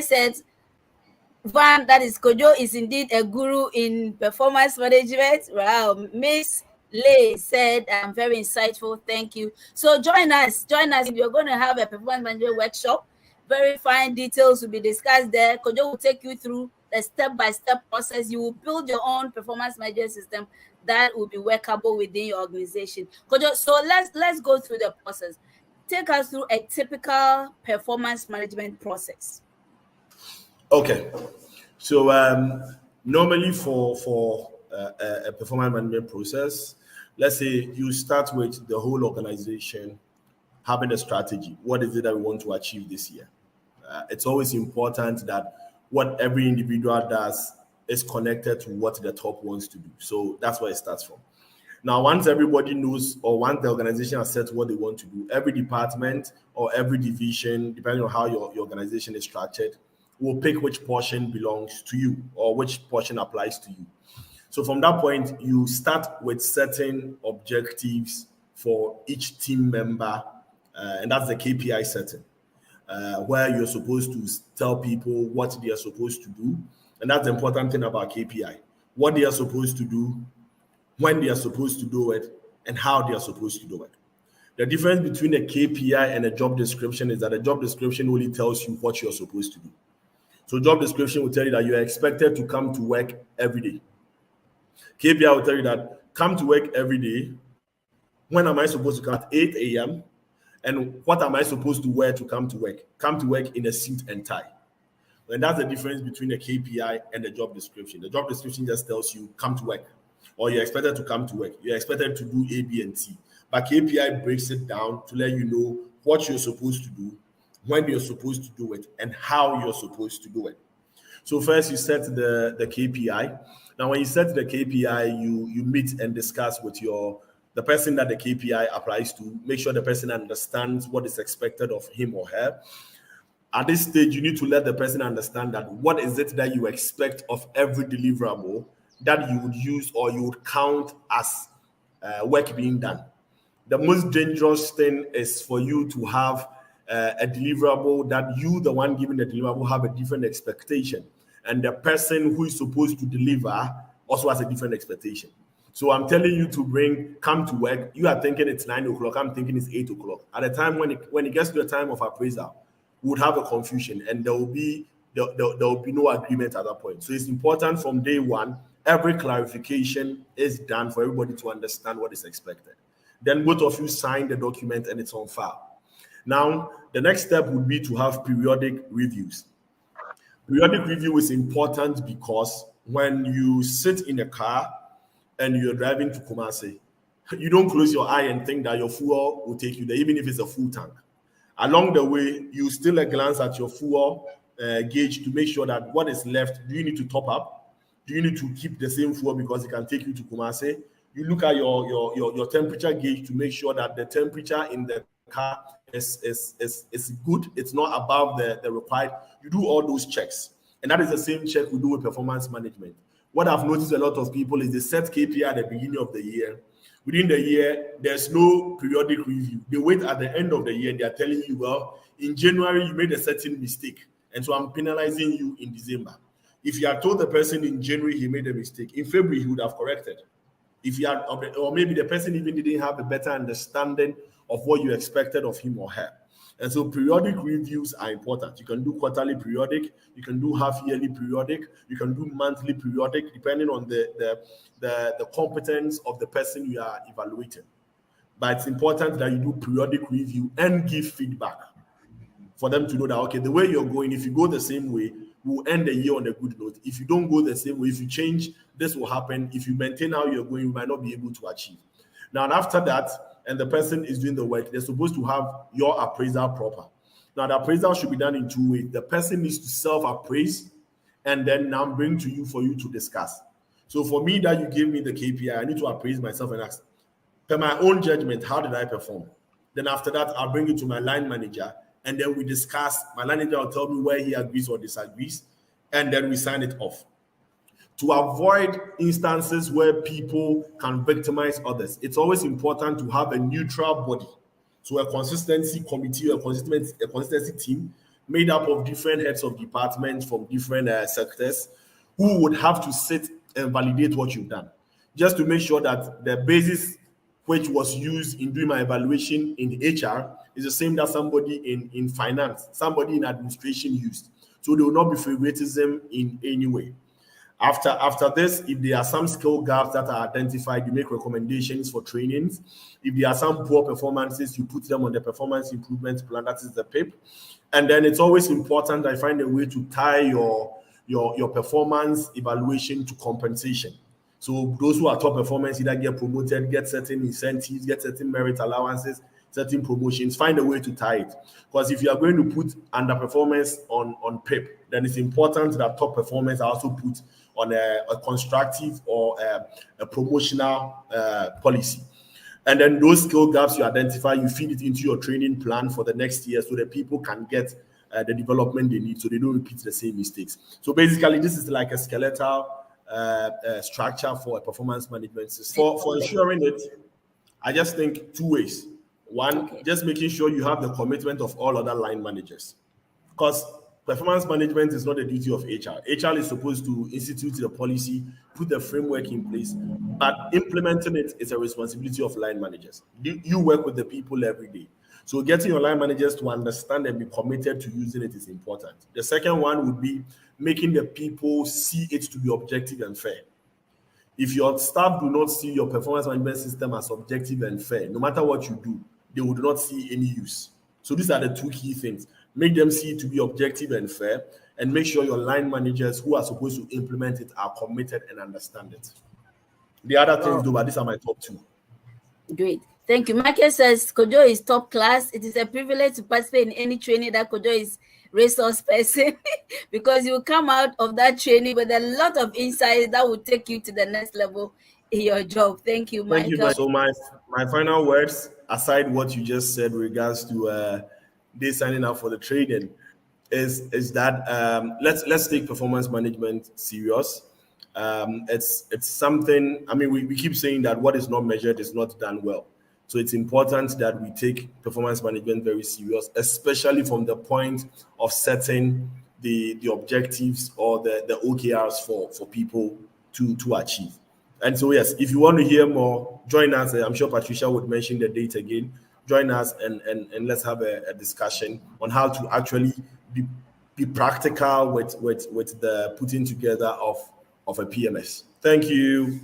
said, Van, that is Kojo, is indeed a guru in performance management. Wow, Miss Lay said, I'm very insightful. Thank you. So join us. We're going to have a performance management workshop. Very fine details will be discussed there. Kojo will take you through the step-by-step process. You will build your own performance management system that will be workable within your organization. Kojo, so let's go through the process. Take us through a typical performance management process. Okay, so normally for a performance management process, let's say you start with the whole organization having a strategy. What is it that we want to achieve this year? It's always important that what every individual does is connected to what the top wants to do. So that's where it starts from. Now, once everybody knows, or once the organization has set what they want to do, every department or every division, depending on how your organization is structured, will pick which portion belongs to you or which portion applies to you. So from that point, you start with certain objectives for each team member, and that's the KPI setting, where you're supposed to tell people what they are supposed to do. And that's the important thing about KPI, what they are supposed to do, when they are supposed to do it, and how they are supposed to do it. The difference between a KPI and a job description is that a job description only tells you what you're supposed to do. So job description will tell you that you are expected to come to work every day. KPI will tell you that come to work every day. When am I supposed to come? At 8 a.m. And what am I supposed to wear to come to work? Come to work in a suit and tie. And that's the difference between a KPI and the job description. The job description just tells you come to work, or you're expected to come to work. You're expected to do A, B, and C. But KPI breaks it down to let you know what you're supposed to do, when you're supposed to do it, and how you're supposed to do it. So first you set the KPI. Now when you set the KPI, you meet and discuss with the person that the KPI applies to. Make sure the person understands what is expected of him or her. At this stage, you need to let the person understand that what is it that you expect of every deliverable that you would use or you would count as work being done. The most dangerous thing is for you to have a deliverable that you, the one giving the deliverable, have a different expectation. And the person who is supposed to deliver also has a different expectation. So I'm telling you to come to work. You are thinking it's 9 o'clock. I'm thinking it's 8 o'clock. At the time when it gets to the time of appraisal, we would have a confusion and there will be no agreement at that point. So it's important from day one, every clarification is done for everybody to understand what is expected. Then both of you sign the document and it's on file. Now, the next step would be to have periodic reviews. Periodic review is important because when you sit in a car and you're driving to Kumasi, you don't close your eye and think that your fuel will take you there, even if it's a full tank. Along the way, you still glance at your fuel gauge to make sure that what is left, do you need to top up? Do you need to keep the same fuel because it can take you to Kumasi? You look at your temperature gauge to make sure that the temperature in the car is good. It's not above the required. You do all those checks. And that is the same check we do with performance management. What I've noticed a lot of people is they set KPI at the beginning of the year. Within the year, there's no periodic review. They wait at the end of the year and they are telling you, well, in January, you made a certain mistake. And so I'm penalizing you in December. If you had told the person in January he made a mistake, in February, he would have corrected. If you had, or maybe the person even didn't have a better understanding of what you expected of him or her. And so periodic reviews are important. You can do quarterly periodic, you can do half-yearly periodic, you can do monthly periodic, depending on the competence of the person you are evaluating. But it's important that you do periodic review and give feedback for them to know that, okay, the way you're going, if you go the same way, we'll end the year on a good note. If you don't go the same way, if you change, this will happen. If you maintain how you're going, you might not be able to achieve. Now, and after that, and the person is doing the work, they're supposed to have your appraisal proper. Now, the appraisal should be done in two ways. The person needs to self-appraise and then now bring to you for you to discuss. So for me, that you give me the KPI, I need to appraise myself and ask, per my own judgment, how did I perform? Then after that, I'll bring it to my line manager and then we discuss. My line manager will tell me where he agrees or disagrees, and then we sign it off. To avoid instances where people can victimize others, it's always important to have a neutral body. So a consistency committee or a consistency team made up of different heads of departments from different sectors who would have to sit and validate what you've done, just to make sure that the basis which was used in doing my evaluation in HR is the same that somebody in finance, somebody in administration used. So there will not be favoritism in any way. After this, if there are some skill gaps that are identified, you make recommendations for trainings. If there are some poor performances, you put them on the performance improvement plan. That is the PIP. And then it's always important I find a way to tie your performance evaluation to compensation. So those who are top performers either get promoted, get certain incentives, get certain merit allowances, certain promotions. Find a way to tie it. Because if you are going to put underperformance on PIP, then it's important that top performers are also put on a constructive or a promotional policy. And then those skill gaps you identify, you feed it into your training plan for the next year so that people can get the development they need so they don't repeat the same mistakes. So basically, this is like a skeletal structure for a performance management system. For ensuring it, I just think two ways. One, just making sure you have the commitment of all other line managers. Because performance management is not the duty of HR. HR is supposed to institute the policy, put the framework in place, but implementing it is a responsibility of line managers. You work with the people every day. So getting your line managers to understand and be committed to using it is important. The second one would be making the people see it to be objective and fair. If your staff do not see your performance management system as objective and fair, no matter what you do, they would not see any use. So these are the two key things. Make them see it to be objective and fair, and make sure your line managers who are supposed to implement it are committed and understand it. The other things, though, but these are my top two. Great. Thank you. Michael says Kojo is top class. It is a privilege to participate in any training that Kojo is resource person because you will come out of that training with a lot of insights that will take you to the next level in your job. Thank you, Michael. Thank you. So my final words, aside what you just said regards to they signing up for the training, is that let's take performance management serious. It's something. I mean, we keep saying that what is not measured is not done well. So it's important that we take performance management very serious, especially from the point of setting the objectives or the OKRs for people to achieve. And so, yes, if you want to hear more, join us. I'm sure Patricia would mention the date again. Join us and let's have a discussion on how to actually be practical with the putting together of a PMS. Thank you.